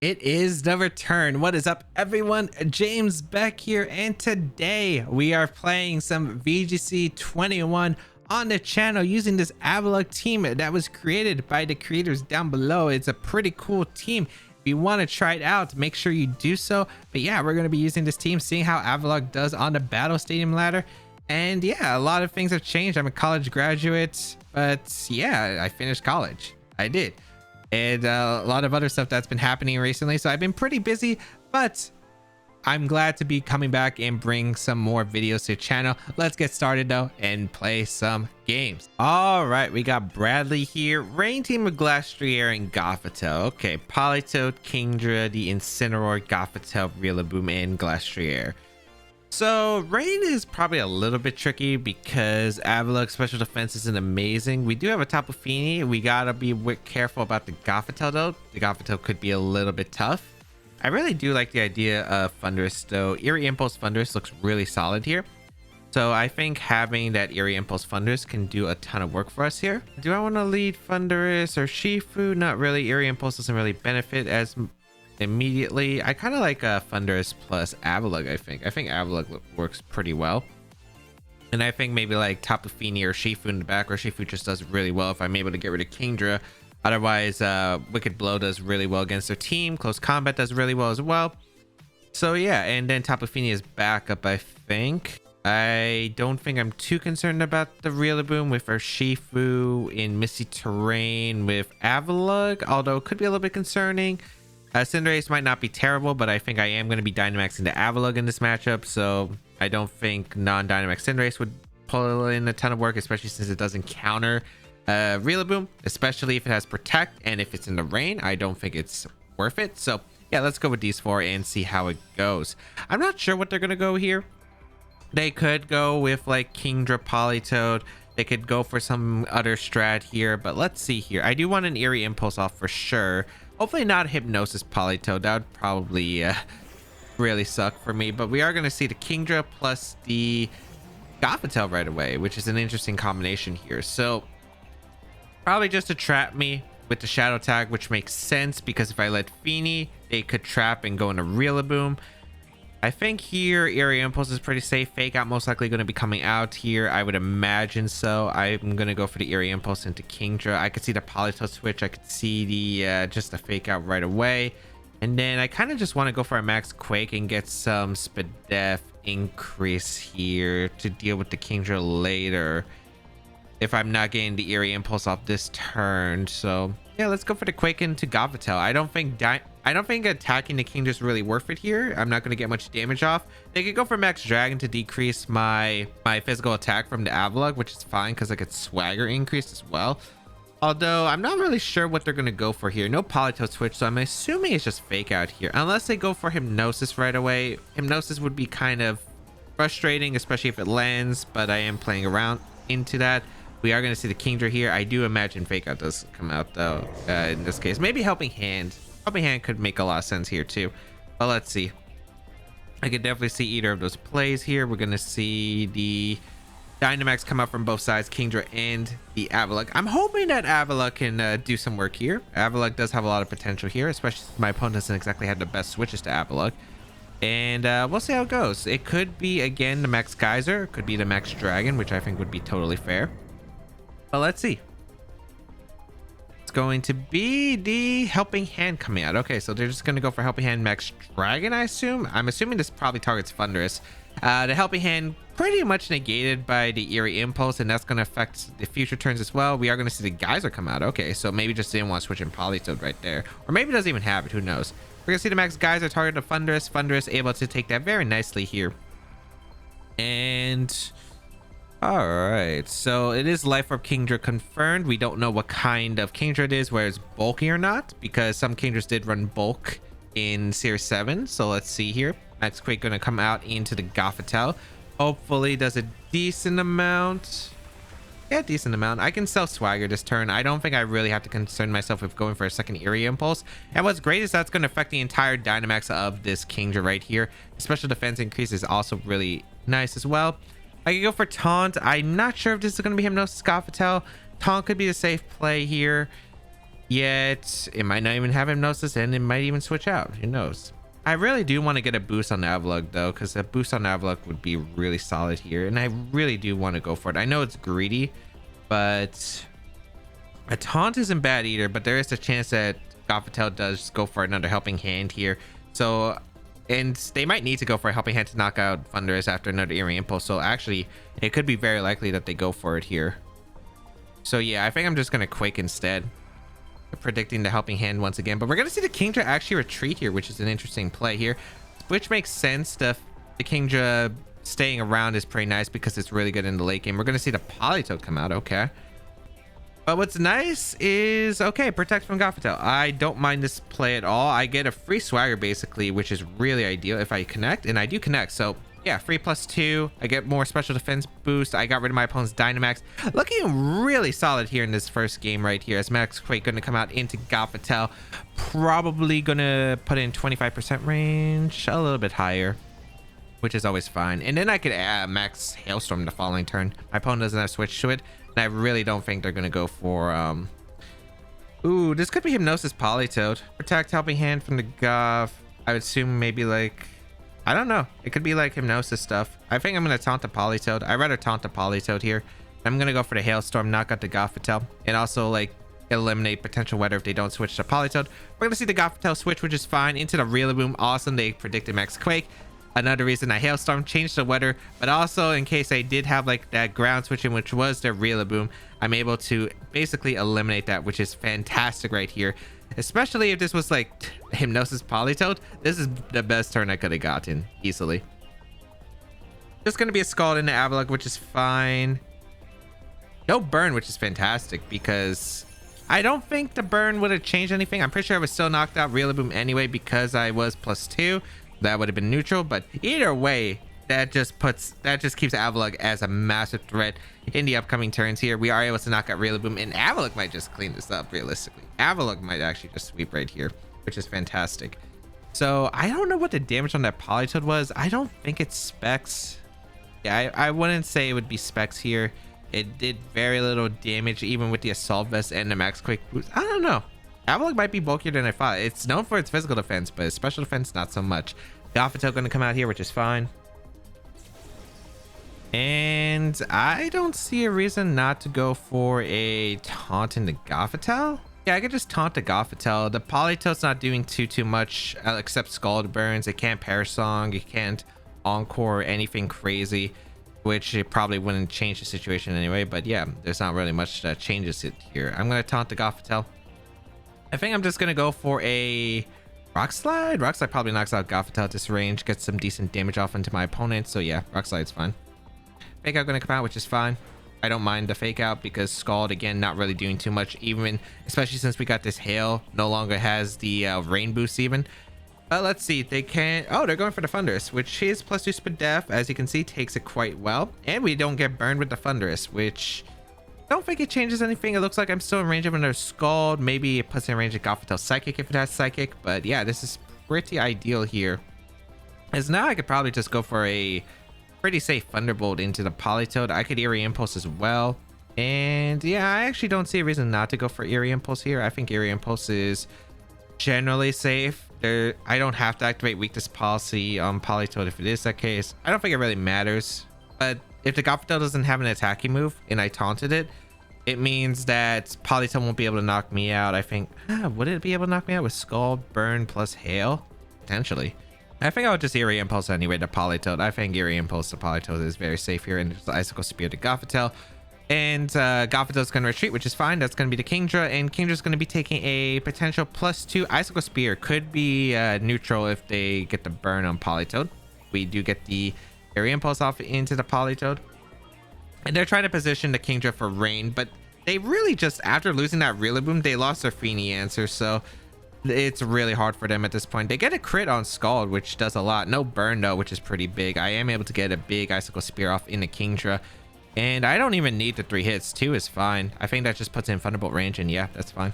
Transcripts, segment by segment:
It is the return. What is up, everyone? James Baek here, and today we are playing some VGC 21 on the channel using this Avalugg team that was created by the creators down below. It's a pretty cool team. If you want to try it out, make sure you do so. But yeah, we're going to be using this team, seeing how Avalugg does on the Battle Stadium ladder. And yeah, a lot of things have changed. I'm a college graduate, but yeah, I finished college. I did. And a lot of other stuff that's been happening recently. So I've been pretty busy, but I'm glad to be coming back and bring some more videos to the channel. Let's get started though and play some games. All right, we got Bradley here. Rain team of Glastrier and Gothitelle. Okay, Politoed, Kingdra, the Incineroar, Gothitelle, Rillaboom, and Glastrier. So Rain is probably a little bit tricky because Avalugg's special defense isn't amazing. We do have a Tapu Fini. We gotta be careful about the Gothitelle though. The Gothitelle could be a little bit tough. I really do like the idea of Thunderous though. Eerie Impulse Thunderous looks really solid here. So I think having that Eerie Impulse Thunderous can do a ton of work for us here. Do I want to lead Thunderous or Shifu? Not really. Eerie Impulse doesn't really benefit as immediately. I kind of like Thunderous plus Avalugg. I think Avalugg works pretty well, and I think maybe like Tapu Fini or Shifu in the back, or Shifu just does really well if I'm able to get rid of Kingdra. Otherwise, Wicked Blow does really well against their team. Close Combat does really well as well. So yeah, and then Tapu Fini is backup. I think I don't think I'm too concerned about the Rillaboom with our Shifu in Misty Terrain with Avalugg, although it could be a little bit concerning. Cinderace might not be terrible, but I think I am going to be Dynamaxing the Avalugg in this matchup, so I don't think non-Dynamax Cinderace would pull in a ton of work, especially since it doesn't counter Rillaboom, especially if it has Protect, and if it's in the rain, I don't think it's worth it. So yeah, let's go with these four and see how it goes. I'm not sure what they're going to go here. They could go with like Kingdra, Politoed. They could go for some other strat here, but let's see here. I do want an Eerie Impulse off for sure. Hopefully not Hypnosis Politoed. That would probably really suck for me. But we are going to see the Kingdra plus the Gothitelle right away, which is an interesting combination here. So probably just to trap me with the Shadow Tag, which makes sense because if I let Fini, they could trap and go into Rillaboom. I think here Eerie Impulse is pretty safe. Fake Out most likely going to be coming out here. I would imagine so. I'm going to go for the Eerie Impulse into Kingdra. I could see the Politoed switch. I could see the just the Fake Out right away. And then I kind of just want to go for a Max Quake and get some Spadef increase here to deal with the Kingdra later if I'm not getting the Eerie Impulse off this turn. So yeah, let's go for the Quake into Gothitelle. I don't think attacking the Kingdra is really worth it here. I'm not going to get much damage off. They could go for Max Dragon to decrease my physical attack from the Avalugg, which is fine because I get Swagger increased as well. Although I'm not really sure what they're going to go for here. No Politoed switch, so I'm assuming it's just Fake Out here. Unless they go for Hypnosis right away. Hypnosis would be kind of frustrating, especially if it lands, but I am playing around into that. We are going to see the Kingdra here. I do imagine Fake Out does come out though in this case. Maybe Helping Hand. Helping Hand could make a lot of sense here too. But let's see. I could definitely see either of those plays here. We're going to see the Dynamax come out from both sides, Kingdra and the Avalugg. I'm hoping that Avalugg can do some work here. Avalugg does have a lot of potential here, especially since my opponent doesn't exactly have the best switches to Avalugg. And we'll see how it goes. It could be, again, the Max Geyser. It could be the Max Dragon, which I think would be totally fair. But let's see. It's going to be the Helping Hand coming out. Okay, so they're just going to go for Helping Hand Max Dragon, I assume. I'm assuming this probably targets Thunderous. The Helping Hand pretty much negated by the Eerie Impulse, and that's going to affect the future turns as well. We are going to see the Geyser come out. Okay, so maybe just didn't want to switch in Politoed right there. Or maybe it doesn't even have it. Who knows? We're going to see the Max Geyser target the Thunderous. Thunderous able to take that very nicely here. And all right, so it is Life Orb Kingdra confirmed. We don't know what kind of Kingdra it is, whether it's bulky or not, because some Kingdras did run bulk in Series 7. So let's see here. Max Quake going to come out into the Gothitelle. Hopefully does a decent amount. Yeah, decent amount. I can sell Swagger this turn. I don't think I really have to concern myself with going for a second Eerie Impulse. And what's great is that's going to affect the entire Dynamax of this Kingdra right here. Special defense increase is also really nice as well. I could go for Taunt. I'm not sure if this is going to be Hypnosis Gothitelle. Taunt could be a safe play here. Yet it might not even have hypnosis, and it might even switch out. Who knows? I really do want to get a boost on the Avalugg though, because a boost on the Avalugg would be really solid here, and I really do want to go for it. I know it's greedy, but a taunt isn't bad either, but there is a chance that Gothitelle does go for another helping hand here. So, and they might need to go for a helping hand to knock out Thunderous after another Eerie Impulse. So actually, it could be very likely that they go for it here. So yeah, I think I'm just going to Quake instead, predicting the helping hand once again. But we're going to see the Kingdra actually retreat here, which is an interesting play here, which makes sense. The Kingdra staying around is pretty nice because it's really good in the late game. We're going to see the Politoed come out. Okay. But what's nice is, okay, protect from Gothitelle. I don't mind this play at all. I get a free swagger basically, which is really ideal if I connect, and I do connect. So yeah, free +2. I get more special defense boost. I got rid of my opponent's Dynamax. Looking really solid here in this first game right here, as Max Quake going to come out into Gothitelle. Probably going to put in 25% range, a little bit higher, which is always fine. And then I could add Max Hailstorm the following turn. My opponent doesn't have switch to it, and I really don't think they're going to go for... Ooh, this could be Hypnosis Politoed. Protect Helping Hand from the Goth. I would assume maybe like... I don't know. It could be like Hypnosis stuff. I think I'm going to taunt the Politoed. I'd rather taunt the Politoed here. I'm going to go for the Hailstorm, knock out the Gothitelle, and also like eliminate potential weather if they don't switch to Politoed. We're going to see the Gothitelle switch, which is fine, into the Rillaboom. Awesome. They predicted Max Quake. Another reason I Hailstorm changed the weather, but also in case I did have like that ground switching, which was their Rillaboom, I'm able to basically eliminate that, which is fantastic right here. Especially if this was like Hypnosis Politoed. This is the best turn I could have gotten easily. Just gonna be a Scald in the Avalugg, which is fine. No burn, which is fantastic because I don't think the burn would have changed anything. I'm pretty sure I was still knocked out Rillaboom anyway because I was +2. That would have been neutral, but either way, that just keeps Avalugg as a massive threat in the upcoming turns here. We are able to knock out Rillaboom, and Avalugg might just clean this up realistically. Avalugg might actually just sweep right here, which is fantastic. So I don't know what the damage on that Politoed was. I don't think it's specs. Yeah, I wouldn't say it would be specs here. It did very little damage even with the Assault Vest and the Max Quake boost. I don't know. Avalugg might be bulkier than I thought. It's known for its physical defense, but its special defense not so much. Gothitelle going to come out here, which is fine. And I don't see a reason not to go for a taunt in the Gothitelle. Yeah, I could just taunt the Gothitelle. The Politoed's not doing too much except Scald Burns. It can't Perish Song. It can't Encore or anything crazy, which it probably wouldn't change the situation anyway. But yeah, there's not really much that changes it here. I'm going to taunt the Gothitelle. I think I'm just going to go for a Rock Slide. Rock Slide probably knocks out Gothitelle at this range, gets some decent damage off into my opponent. So yeah, Rock Slide's fine. Fake Out going to come out, which is fine. I don't mind the Fake Out because Scald, again, not really doing too much, even especially since we got this Hail. No longer has the Rain Boost even. But let's see. They can't... Oh, they're going for the Thunderous, which is +2 Speed Def. As you can see, takes it quite well. And we don't get burned with the Thunderous, which... don't think it changes anything. It looks like I'm still in range of another Scald. Maybe it puts in range of Gothitelle Psychic if it has Psychic. But yeah, this is pretty ideal here. As now I could probably just go for a pretty safe Thunderbolt into the Politoed. I could Eerie Impulse as well. And yeah, I actually don't see a reason not to go for Eerie Impulse here. I think Eerie Impulse is generally safe. I don't have to activate Weakness Policy on Politoed if it is that case. I don't think it really matters. But if the Gothitelle doesn't have an attacking move and I taunted it, it means that Politoed won't be able to knock me out. I think, would it be able to knock me out with Scald, Burn, plus Hail? Potentially. I think I would just Eerie Impulse anyway to Politoed. I think Eerie Impulse to Politoed is very safe here, and there's the Icicle Spear to Gothitelle. And Gothitelle's going to retreat, which is fine. That's going to be the Kingdra, and Kingdra's going to be taking a potential +2 Icicle Spear. Could be neutral if they get the burn on Politoed. We do get the Eerie Impulse off into the Politoed. And they're trying to position the Kingdra for rain, but they really just, after losing that Rillaboom, they lost their Feeny answer, so it's really hard for them at this point. They get a crit on Scald, which does a lot. No burn though, which is pretty big. I am able to get a big Icicle Spear off in the Kingdra, and I don't even need the 3 hits. 2 is fine. I think that just puts in Thunderbolt range, and yeah, that's fine.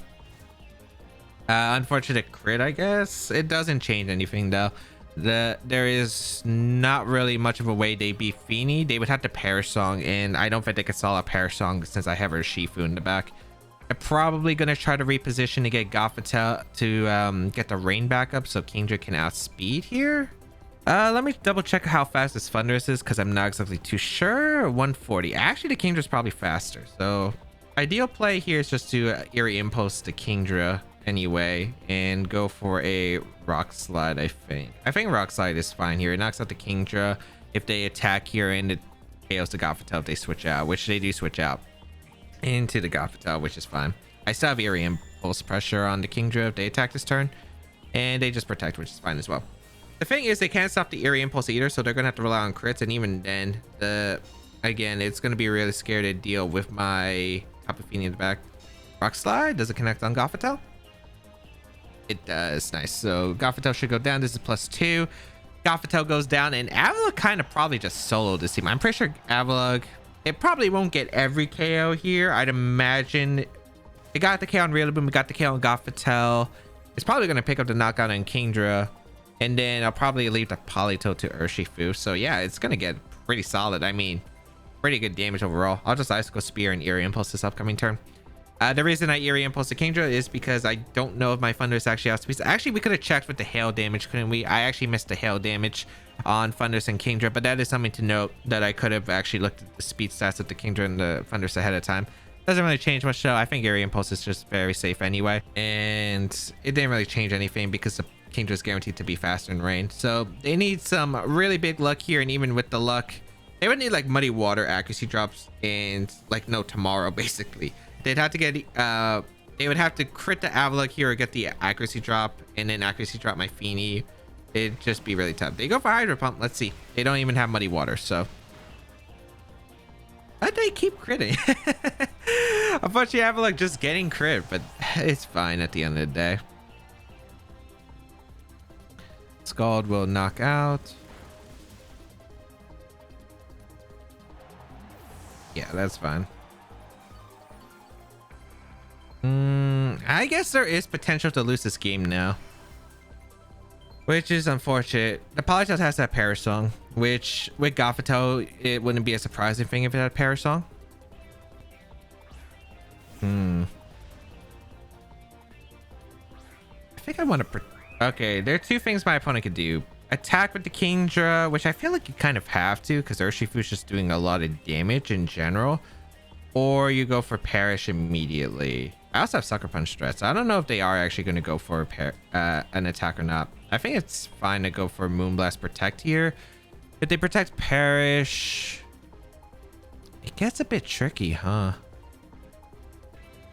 Unfortunate crit, I guess. It doesn't change anything though. There is not really much of a way they beat Feeny. They would have to Perish Song, and I don't think they could solve a Perish Song since I have her Shifu in the back. I'm probably going to try to reposition to get Gothita to get the rain back up so Kingdra can outspeed here. Let me double check how fast this Thunderous is because I'm not exactly too sure. 140. Actually, the Kingdra's probably faster. So ideal play here is just to Eerie Impulse the Kingdra anyway and go for a Rock Slide, I think. I think Rock Slide is fine here. It knocks out the Kingdra if they attack here, and it KOs the Gothita if they switch out, which they do switch out into the Gothita, which is fine. I still have Eerie Impulse pressure on the Kingdra if they attack this turn, and they just protect, which is fine as well. The thing is, they can't stop the Eerie Impulse either, so they're gonna have to rely on crits, and even then, again, it's gonna be really scary to deal with my Tapu Fini in the back. Rock Slide, does it connect on Gothita? It does. Nice. So Gothita should go down. This is +2. Gothita goes down, and Avalugg kind of probably just soloed this team. I'm pretty sure Avalugg, it probably won't get every KO here. I'd imagine it got the KO on Rillaboom, it got the KO on Gothita. It's probably gonna pick up the knockout on Kingdra. And then I'll probably leave the Politoed to Urshifu. So yeah, it's going to get pretty solid. I mean, pretty good damage overall. I'll just Icicle Spear and Eerie Impulse this upcoming turn. The reason I Eerie Impulse to Kingdra is because I don't know if my Thunderous actually outspeeds. Actually, we could have checked with the hail damage, couldn't we? I actually missed the hail damage on Thunderous and Kingdra, but that is something to note that I could have actually looked at the speed stats of the Kingdra and the Thunderous ahead of time. Doesn't really change much though. I think Eerie Impulse is just very safe anyway. And it didn't really change anything because the Kingdra is guaranteed to be faster in rain. So they need some really big luck here, and even with the luck, they would need like Muddy Water accuracy drops and like no tomorrow basically. They'd have to get they would have to crit the Avalugg here or get the accuracy drop and then accuracy drop my Fini. It'd just be really tough. They go for Hydro Pump. Let's see. They don't even have Muddy Water, so but they keep critting. Unfortunately, Avalugg just getting crit, but it's fine at the end of the day. Scald will knock out. Yeah, that's fine. I guess there is potential to lose this game now, which is unfortunate. The Politoed has that Parasong, which with Gothita, it wouldn't be a surprising thing if it had Parasong. I think I want to... Okay, there are two things my opponent could do. Attack with the Kingdra, which I feel like you kind of have to because Urshifu's just doing a lot of damage in general. Or you go for Perish immediately. I also have Sucker Punch threats. I don't know if they are actually going to go for an attack or not. I think it's fine to go for Moonblast Protect here. If they protect Perish, it gets a bit tricky, huh?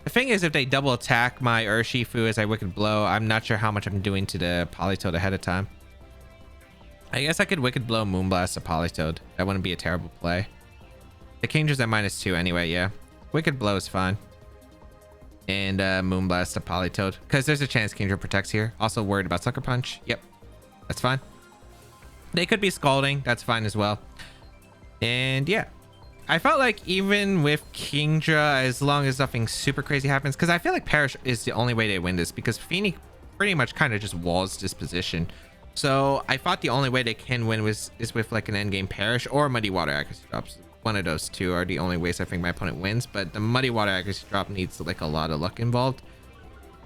The thing is, if they double attack my Urshifu as I Wicked Blow, I'm not sure how much I'm doing to the Politoed ahead of time. I guess I could Wicked Blow Moonblast a Politoed. That wouldn't be a terrible play. The Kingdra's at -2 anyway, yeah. Wicked Blow is fine. And Moonblast a Politoed. Because there's a chance Kingdra protects here. Also worried about Sucker Punch. Yep. That's fine. They could be Scalding. That's fine as well. And yeah. I felt like even with Kingdra, as long as nothing super crazy happens, because I feel like Perish is the only way they win this, because Fini pretty much kind of just walls this position. So I thought the only way they can win is with like an endgame Perish or Muddy Water accuracy drops. One of those two are the only ways I think my opponent wins, but the Muddy Water accuracy drop needs like a lot of luck involved.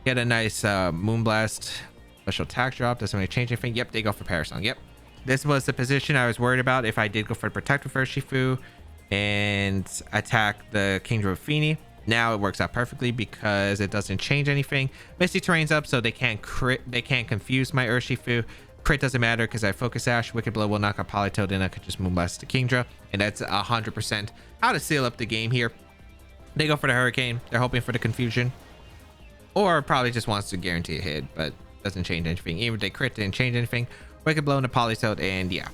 Get a nice Moonblast special attack drop. Doesn't really change anything. Yep, they go for Parasong. Yep. This was the position I was worried about if I did go for Protect with Urshifu and attack the Kingdra with Fini. Now it works out perfectly because it doesn't change anything. Misty Terrain's up, so they can't crit. They can't confuse my Urshifu. Crit doesn't matter because I Focus Sash. Wicked Blow will knock out Politoed, and I could just Moonblast the Kingdra, and that's 100% how to seal up the game here. They go for the Hurricane. They're hoping for the confusion, or probably just wants to guarantee a hit, but doesn't change anything. Even if they crit, didn't change anything. Wicked Blow into Politoed, and yeah.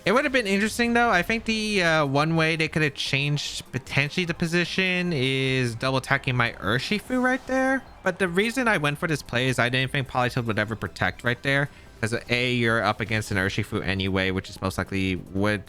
It would have been interesting though. I think the one way they could have changed potentially the position is double attacking my Urshifu right there. But the reason I went for this play is I didn't think Politoed would ever protect right there. Because A, you're up against an Urshifu anyway, which is most likely would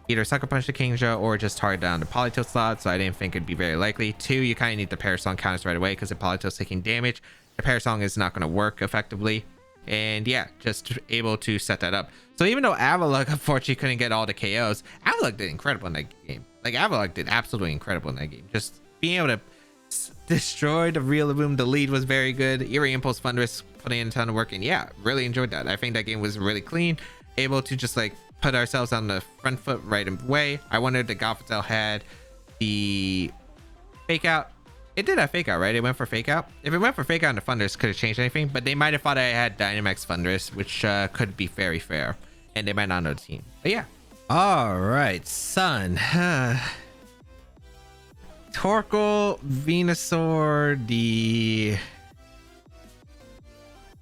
either Sucker Punch the Kingdra or just target down the Politoed slot. So I didn't think it'd be very likely. 2, you kind of need the Parasong counters right away because the Politoed's taking damage. The Parasong is not going to work effectively. And yeah, just able to set that up. So even though Avalugg unfortunately couldn't get all the KOs, Avalugg did incredible in that game. Like Avalugg did absolutely incredible in that game. Just being able to destroyed the Rillaboom. The lead was very good. Eerie Impulse Thunderous putting in a ton of work, and yeah, really enjoyed that. I think that game was really clean, able to just like put ourselves on the front foot right away. I wondered if Gothitelle had the fake out. It did have fake out, right? It went for fake out. If it went for fake out, the Thunderous could have changed anything, but they might have thought I had Dynamax Thunderous, which could be very fair, and they might not know the team. But yeah. All right, Sun. Torkoal, Venusaur, the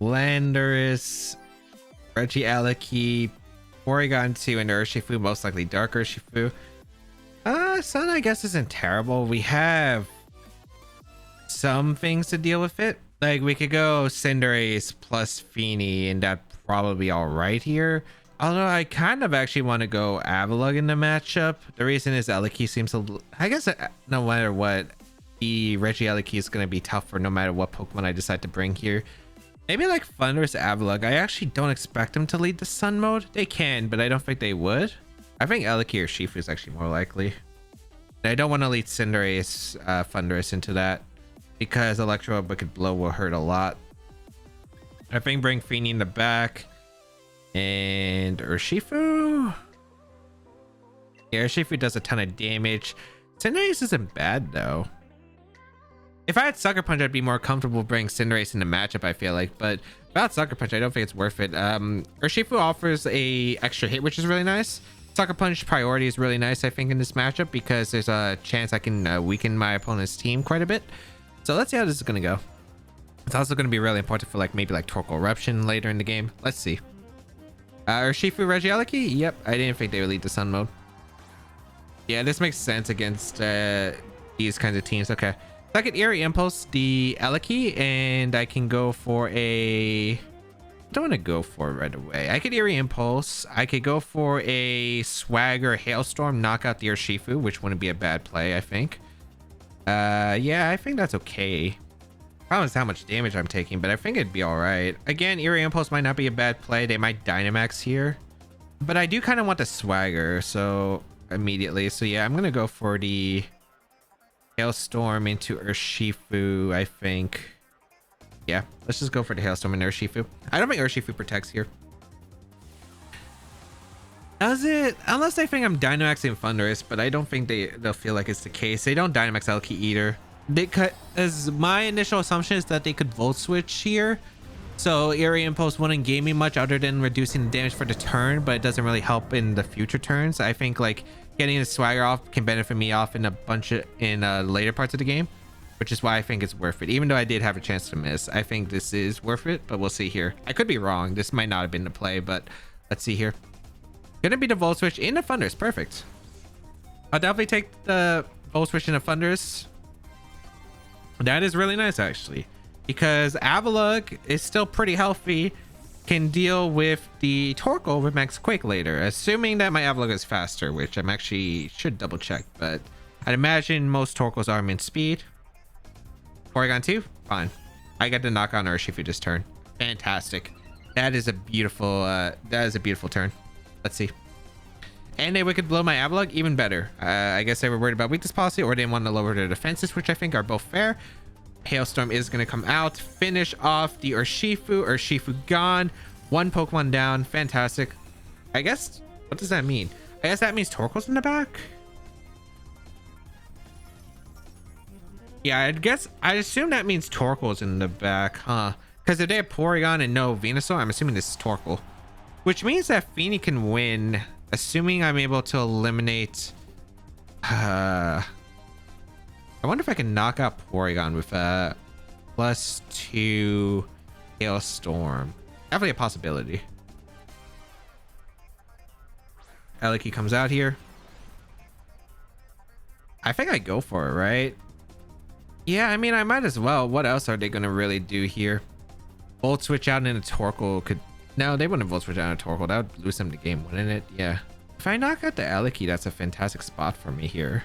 Landorus, Regieleki, Porygon 2, and Urshifu, most likely Dark Urshifu. Sun, I guess, isn't terrible. We have some things to deal with it. Like, we could go Cinderace plus Feeny, and that'd probably be all right here. Although I kind of actually want to go Avalugg in the matchup. The reason is Eleki seems I guess no matter what, the Regieleki is going to be tough for no matter what Pokemon I decide to bring here. Maybe like Thunderous Avalugg. I actually don't expect them to lead the Sun mode. They can, but I don't think they would. I think Eleki or Shifu is actually more likely. And I don't want to lead Cinderace, Thunderous into that, because Electro Wicked Blow will hurt a lot. I think bring Feeny in the back. And Urshifu. Yeah, Urshifu does a ton of damage. Cinderace isn't bad though. If I had Sucker Punch, I'd be more comfortable bringing Cinderace in the matchup, I feel like. But without Sucker Punch, I don't think it's worth it. Urshifu offers a extra hit, which is really nice. Sucker Punch priority is really nice, I think, in this matchup, because there's a chance I can weaken my opponent's team quite a bit. So let's see how this is gonna go. It's also gonna be really important for like maybe like Torkoal Eruption later in the game. Let's see. Urshifu, Regieleki? Yep, I didn't think they would lead the Sun mode. Yeah, this makes sense against these kinds of teams. Okay. So I could Eerie Impulse the Eleki, and I can go for a... I don't want to go for it right away. I could Eerie Impulse. I could go for a Swagger Hailstorm, knock out the Urshifu, which wouldn't be a bad play, I think. Yeah, I think that's okay. Problem is how much damage I'm taking, but I think it'd be all right. Again, Eerie Impulse might not be a bad play. They might Dynamax here, but I do kind of want the Swagger, so immediately. So yeah, I'm gonna go for the Hailstorm into Urshifu, I think. Yeah, let's just go for the Hailstorm and Urshifu. I don't think Urshifu protects here. Does it? Unless they think I'm Dynamaxing Thunderous, but I don't think they'll feel like it's the case. They don't Dynamax Eleki either. They cut, as my initial assumption is that they could Volt Switch here, so Eerie Impulse wouldn't gain me much other than reducing the damage for the turn, but it doesn't really help in the future turns. I think like getting the Swagger off can benefit me off in a bunch of later parts of the game, which is why I think it's worth it. Even though I did have a chance to miss, I think this is worth it, but we'll see here. I could be wrong. This might not have been the play, but let's see here. Gonna be the Volt Switch in the Thunderous. Perfect. I'll definitely take the Volt Switch in the Thunderous. That is really nice, actually, because Avalugg is still pretty healthy, can deal with the Torkoal with Max Quake later, assuming that my Avalugg is faster, which I'm actually should double check, but I'd imagine most Torkoals are min speed. Porygon 2? Fine. I got to knock on Urshifu this turn. Fantastic. That is a beautiful turn. Let's see. And they Wicked Blow my Avalugg, even better. I guess they were worried about weakness policy, or they didn't want to lower their defenses, which I think are both fair. Hailstorm is going to come out, finish off the Urshifu. Urshifu gone. One Pokemon down. Fantastic. I guess, what does that mean? I guess that means Torkoal's in the back. Yeah, I assume that means Torkoal's in the back, huh? Because if they have Porygon and no Venusaur, I'm assuming this is Torkoal. Which means that Feeny can win, assuming I'm able to eliminate... I wonder if I can knock out Porygon with a +2 Hailstorm. Definitely a possibility. Eleki comes out here. I think I go for it, right? Yeah, I mean, I might as well. What else are they going to really do here? Volt Switch out into Torkoal could... No, they wouldn't Volt Switch out into Torkoal. That would lose them the game, wouldn't it? Yeah. If I knock out the Eleki, that's a fantastic spot for me here.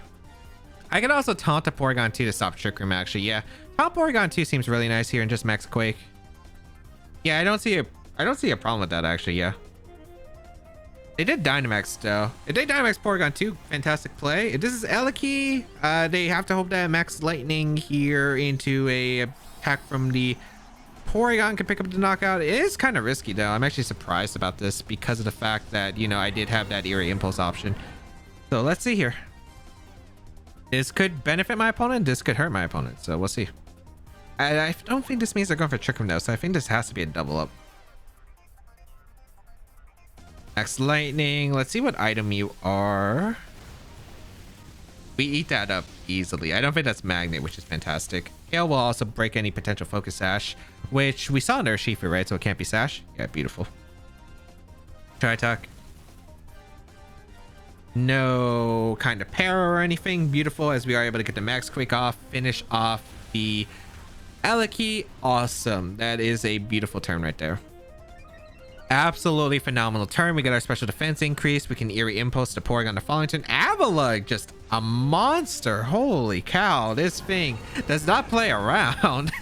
I could also taunt the Porygon 2 to stop Trick Room, actually. Yeah, taunt Porygon 2 seems really nice here and just Max Quake. Yeah, I don't see a problem with that, actually. Yeah. They did Dynamax though. If they Dynamax Porygon too, fantastic play. If this is Eliki, they have to hope that Max Lightning here into a attack from the Porygon can pick up the knockout. It is kind of risky though. I'm actually surprised about this because of the fact that, you know, I did have that Eerie Impulse option. So let's see here. This could benefit my opponent. This could hurt my opponent. So we'll see. I don't think this means they're going for Trick Room though. So I think this has to be a double up. Max Lightning. Let's see what item you are. We eat that up easily. I don't think that's Magnet, which is fantastic. Hail will also break any potential Focus Sash, which we saw in their Shifu, right? So it can't be Sash. Yeah, beautiful. Try attack. No kind of para or anything. Beautiful, as we are able to get the Max Quake off, finish off the Eliki. Awesome. That is a beautiful turn right there. Absolutely phenomenal turn. We get our special defense increase. We can Eerie Impulse to Porygon the following turn. Avalugg, just a monster. Holy cow. This thing does not play around.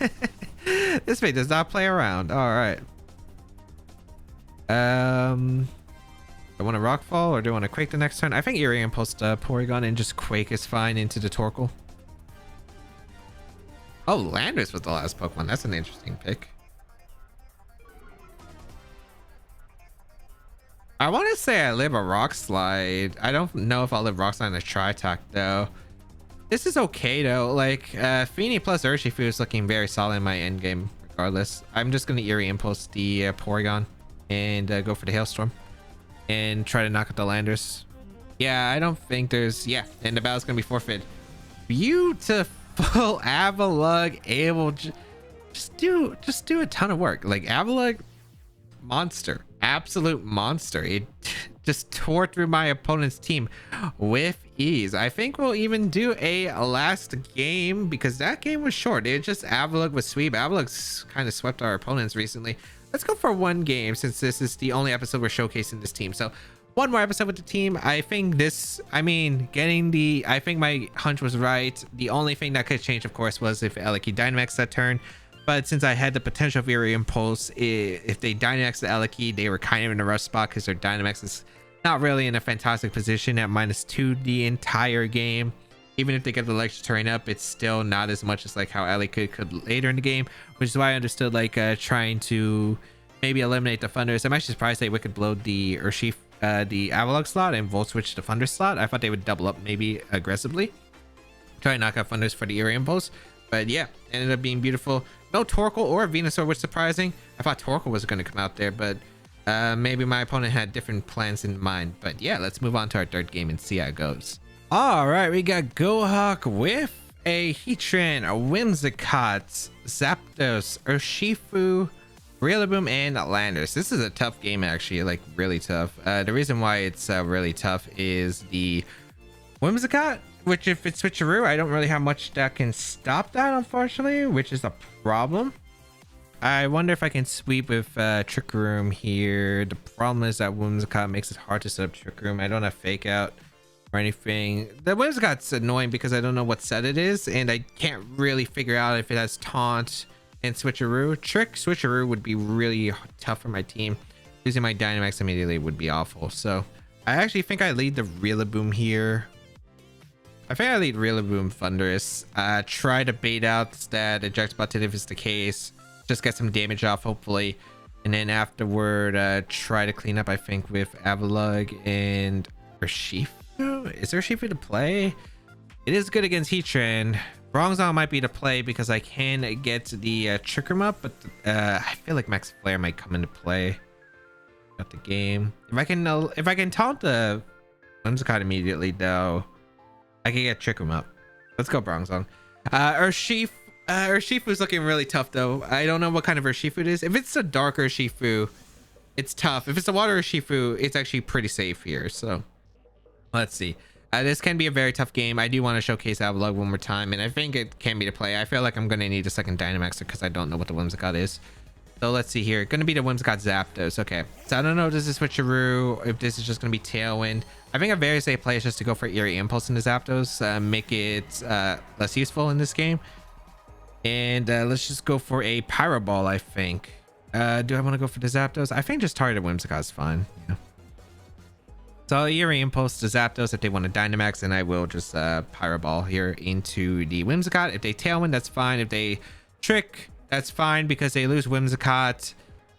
This thing does not play around. All right. I want to Rockfall or do I want to Quake the next turn? I think Eerie Impulse to Porygon and just Quake is fine into the Torkoal. Oh, Landorus was the last Pokemon. That's an interesting pick. I want to say I live a Rock Slide. I don't know if I'll live Rock Slide on a Tri-Attack though. This is okay though. Like Feeny plus Urshifu is looking very solid in my endgame regardless. I'm just going to Eerie Impulse the Porygon and go for the Hailstorm and try to knock out the Landorus. Yeah, I don't think there's... Yeah, and the battle's going to be forfeit. Beautiful. Avalugg able just do a ton of work. Like Avalugg, monster. Absolute monster. It just tore through my opponent's team with ease. I think we'll even do a last game because that game was short. It just Avalugg was sweep. Avalugg's kind of swept our opponents recently. Let's go for one game since this is the only episode we're showcasing this team. So one more episode with the team. I think this, I mean, I think my hunch was right. The only thing that could change, of course, was if Eliki Dynamax that turn. But since I had the potential of Eerie Impulse, if they Dynamax the Eliki, they were kind of in a rough spot because their Dynamax is not really in a fantastic position at -2 the entire game. Even if they get the electric terrain up, it's still not as much as like how Eliki could later in the game, which is why I understood like trying to maybe eliminate the Thunders. I'm actually surprised they could blow the Urshifu, the Avalugg slot and Volt Switch the Thunder slot. I thought they would double up maybe aggressively, try and knock out Thunders for the Eerie Impulse. But yeah, ended up being beautiful. No Torkoal or Venusaur, which was surprising. I thought Torkoal was going to come out there, but maybe my opponent had different plans in mind. But yeah, let's move on to our third game and see how it goes. All right, we got Gohawk with a Heatran, a Whimsicott, Zapdos, Urshifu, Rillaboom, and Landorus. This is a tough game, actually, like really tough. The reason why it's really tough is the Whimsicott, which if it's Switcheroo, I don't really have much that can stop that, unfortunately, which is a problem. I wonder if I can sweep with Trick Room here. The problem is that Whimsicott makes it hard to set up Trick Room. I don't have Fake Out or anything. The Whimsicott's annoying because I don't know what set it is, and I can't really figure out if it has Taunt and Switcheroo. Trick Switcheroo would be really tough for my team. Losing my Dynamax immediately would be awful. So I actually think I lead the Rillaboom here. I think I lead Rillaboom Thundurus. Try to bait out that eject button if it's the case. Just get some damage off, hopefully. And then afterward, try to clean up, I think, with Avalugg and Urshifu. Is Urshifu to play? It is good against Heatran. Bronzong might be to play because I can get the Trick Room up, but I feel like Max Flare might come into play at the game. If I can taunt the Whimsicott immediately, though, I can get Trick Room up. Let's go Bronzong. Urshifu's looking really tough, though. I don't know what kind of Urshifu it is. If it's a dark Urshifu, it's tough. If it's a water Urshifu, it's actually pretty safe here. So let's see. This can be a very tough game. I do want to showcase Avalugg one more time, and I think it can be to play. I feel like I'm going to need a second Dynamaxer because I don't know what the Whimsicott is. So let's see here. Going to be the Whimsicott Zapdos. Okay. So I don't know if this is Switcheroo, if this is just going to be Tailwind. I think a very safe play is just to go for Eerie Impulse into Zapdos, make it less useful in this game. And let's just go for a Pyro Ball, I think. Do I want to go for the Zapdos? I think just target Whimsicott is fine. Yeah. So Eerie Impulse to Zapdos if they want to Dynamax, and I will just Pyro Ball here into the Whimsicott. If they Tailwind, that's fine. If they Trick, that's fine because they lose Whimsicott.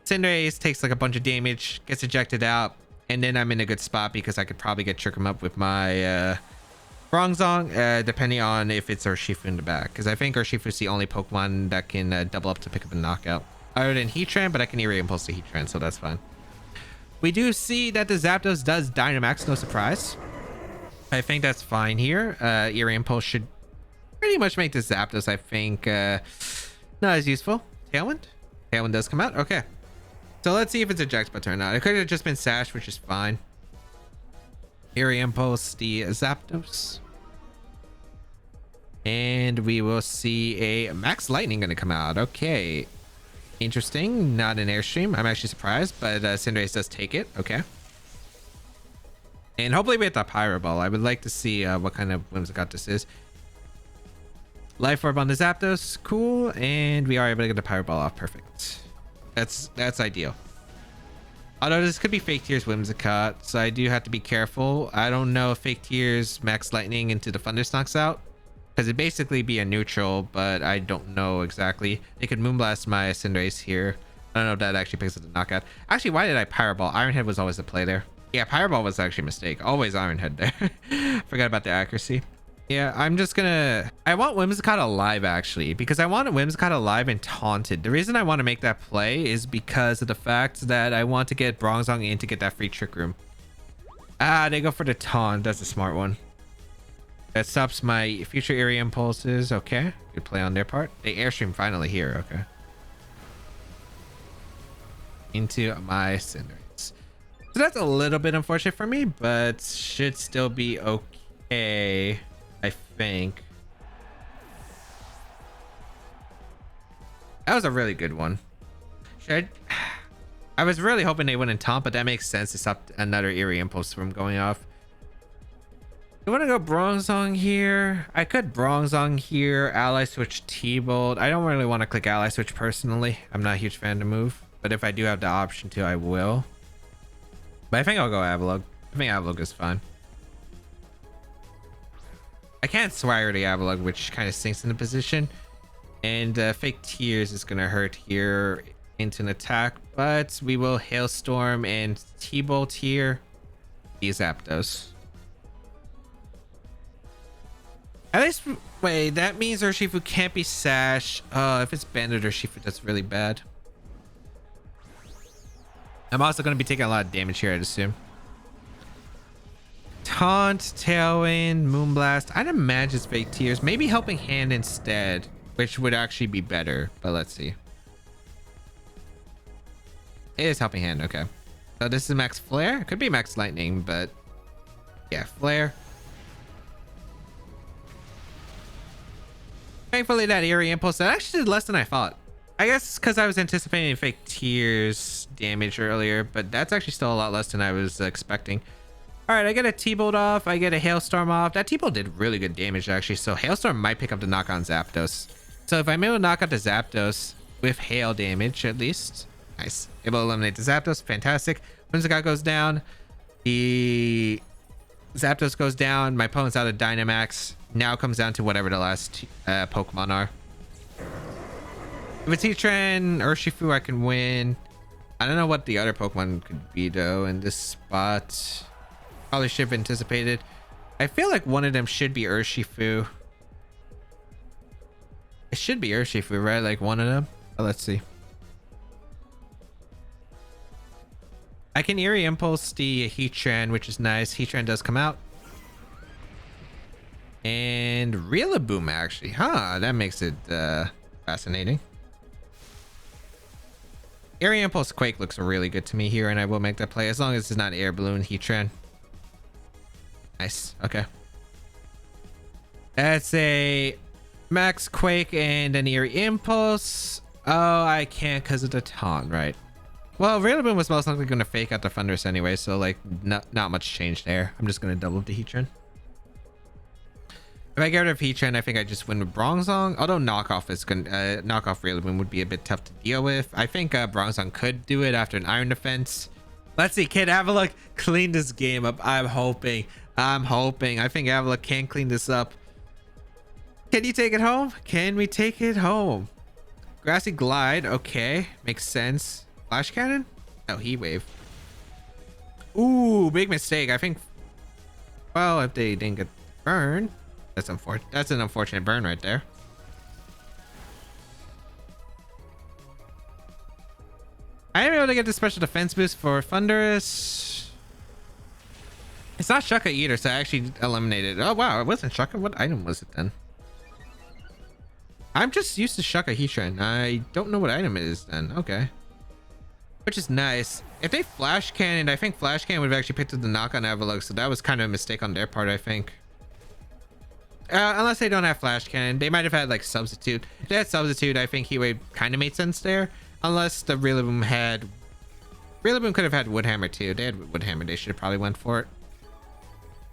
Cinderace takes like a bunch of damage, gets ejected out, and then I'm in a good spot because I could probably get Trick him up with my Bronzong, depending on if it's Urshifu in the back. Because I think Urshifu is the only Pokemon that can double up to pick up a knockout. Other than Heatran, but I can Eerie Impulse to Heatran, so that's fine. We do see that the Zapdos does Dynamax, no surprise. I think that's fine here. Eerie Impulse should pretty much make the Zapdos, I think, not as useful. Tailwind? Tailwind does come out? Okay. So let's see if it's Eject or not. It could have just been Sash, which is fine. Eerie Impulse, the Zapdos. And we will see a Max Lightning going to come out. Okay. Interesting. Not an Airstream. I'm actually surprised, but Cinderace does take it. Okay. And hopefully we hit the Pyro Ball. I would like to see what kind of Whimsicott this is. Life Orb on the Zapdos. Cool. And we are able to get the Pyro Ball off. Perfect. That's ideal. Although this could be Fake Tears Whimsicott, so I do have to be careful. I don't know if Fake Tears Max Lightning into the Thunders knocks out, because it'd basically be a neutral, but I don't know exactly. They could Moonblast my Cinderace here. I don't know if that actually picks up the knockout. Actually, why did I Pyro Ball? Iron Head was always the play there. Yeah, Pyro Ball was actually a mistake. Always Iron Head there. Forgot about the accuracy. Yeah, I'm just gonna... I want Whimsicott alive, actually, because I want Whimsicott alive and taunted. The reason I want to make that play is because of the fact that I want to get Bronzong in to get that free Trick Room. Ah, they go for the taunt. That's a smart one. That stops my future Eerie Impulses. Okay, good play on their part. The Airstream finally here. Okay. Into my Cinderace. So that's a little bit unfortunate for me, but should still be okay, I think. That was a really good one. I was really hoping they wouldn't taunt, but that makes sense to stop another Eerie Impulse from going off. I want to go Bronzong here. I could Bronzong here, Ally Switch T-Bolt. I don't really want to click Ally Switch personally. I'm not a huge fan of the move, but if I do have the option to, I will. But I think I'll go Avalugg. I think Avalugg is fine. I can't Swagger the Avalugg, which kind of sinks into position. And Fake Tears is going to hurt here into an attack, but we will Hailstorm and T-Bolt here. These Zapdos. At least, wait, that means Urshifu can't be Sash. If it's Banded Urshifu, that's really bad. I'm also going to be taking a lot of damage here, I'd assume. Taunt, Tailwind, Moonblast. I'd imagine it's Fake Tears. Maybe Helping Hand instead, which would actually be better. But let's see. It is Helping Hand, okay. So this is Max Flare. It could be Max Lightning, but yeah, Flare. Thankfully, that Eerie Impulse, that actually did less than I thought. I guess because I was anticipating Fake Tears damage earlier, but that's actually still a lot less than I was expecting. All right, I get a T-Bolt off. I get a Hailstorm off. That T-Bolt did really good damage, actually. So Hailstorm might pick up the knock on Zapdos. So if I'm able to knock out the Zapdos with Hail damage, at least. Nice. Able to eliminate the Zapdos. Fantastic. Whimsicott goes down. The Zapdos goes down. My opponent's out of Dynamax. Now it comes down to whatever the last Pokemon are. If it's Heatran, Urshifu, I can win. I don't know what the other Pokemon could be, though, in this spot. Probably should have anticipated. I feel like one of them should be Urshifu. It should be Urshifu, right? Like one of them. Oh, let's see. I can Eerie Impulse the Heatran, which is nice. Heatran does come out. And Rillaboom, actually. Huh, that makes it fascinating. Eerie Impulse Quake looks really good to me here, and I will make that play as long as it's not Air Balloon Heatran. Nice. Okay. That's a Max Quake and an Eerie Impulse. Oh, I can't because of the taunt, right? Well, Rillaboom was most likely going to fake out the Thunders anyway, so like not much change there. I'm just going to double up the Heatran. If I get rid of Heatran, I think I just win with Bronzong. Although knockoff is going knockoff Rillaboom would be a bit tough to deal with. I think Bronzong could do it after an Iron Defense. Let's see. Can Avalugg clean this game up? I'm hoping. I think Avalugg can clean this up. Can you take it home? Can we take it home? Grassy Glide. Okay. Makes sense. Flash Cannon? Oh, Heat Wave. Ooh, big mistake. I think... Well, if they didn't get burned... That's unfortunate. That's an unfortunate burn right there. I didn't be able to get the special defense boost for Thunderous. It's not Shucka either, so I actually eliminated it. Oh wow, it wasn't Shucka. What item was it then? I'm just used to Shucka Heatran. I don't know what item it is then. Okay. Which is nice. If they Flash Cannoned, I think Flash Cannon would have actually picked up the knock on Avalugg, so that was kind of a mistake on their part, I think. Unless they don't have Flash Cannon. They might have had like Substitute. If they had Substitute, I think he would kind of made sense there. Unless the Rillaboom had... Rillaboom could have had Wood Hammer too. They had Wood Hammer. They should have probably went for it.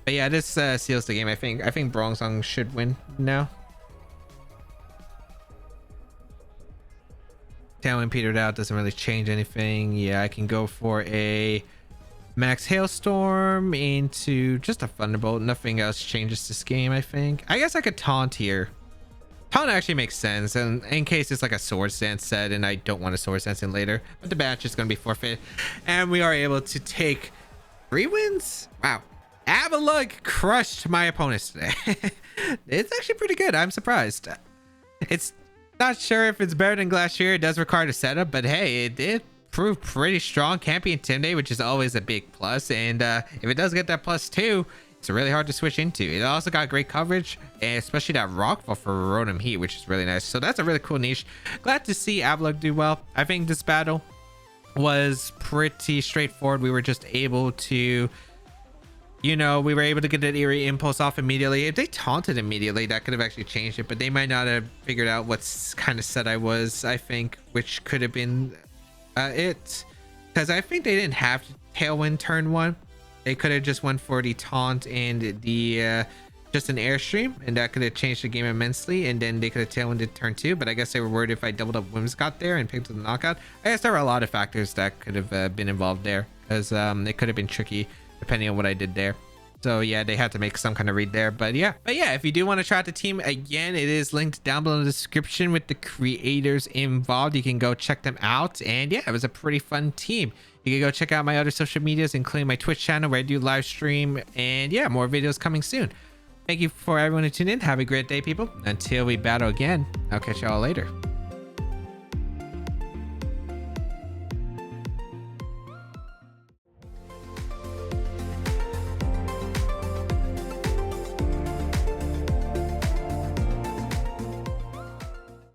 But yeah, this seals the game. I think Bronzong should win now. Tailwind petered out. Doesn't really change anything. Yeah, I can go for a Max Hailstorm into just a Thunderbolt. Nothing else changes this game, I think. I guess I could Taunt here. Taunt actually makes sense, and in case it's like a Swords Dance set and I don't want a Swords Dance in later, but the match is going to be forfeit, and we are able to take 3 wins. Wow, Avalugg crushed my opponents today. It's actually pretty good. I'm surprised. It's not sure if it's better than Glacier. It does require the setup, but hey, it did prove pretty strong. Can't be intimidated, which is always a big plus, and if it does get that +2, it's really hard to switch into. It also got great coverage, and especially that Rockfall for Rotom Heat, which is really nice. So that's a really cool niche. Glad to see Avalugg do well. I think this battle was pretty straightforward. We were just able to, you know, we were able to get that Eerie Impulse off immediately. If they taunted immediately, that could have actually changed it, but they might not have figured out what kind of set I was, I think, which could have been it. Because I think they didn't have Tailwind turn 1. They could have just went for the taunt and the just an Airstream, and that could have changed the game immensely, and then they could have tailwinded turn 2, but I guess they were worried if I doubled up Whimsicott there and picked up the knockout. I guess there were a lot of factors that could have been involved there, because it could have been tricky depending on what I did there. So yeah, they had to make some kind of read there. But yeah, if you do want to try out the team again, it is linked down below in the description with the creators involved. You can go check them out. And yeah, it was a pretty fun team. You can go check out my other social medias, including my Twitch channel where I do live stream. And yeah, more videos coming soon. Thank you for everyone who tuned in. Have a great day, people. Until we battle again, I'll catch y'all later.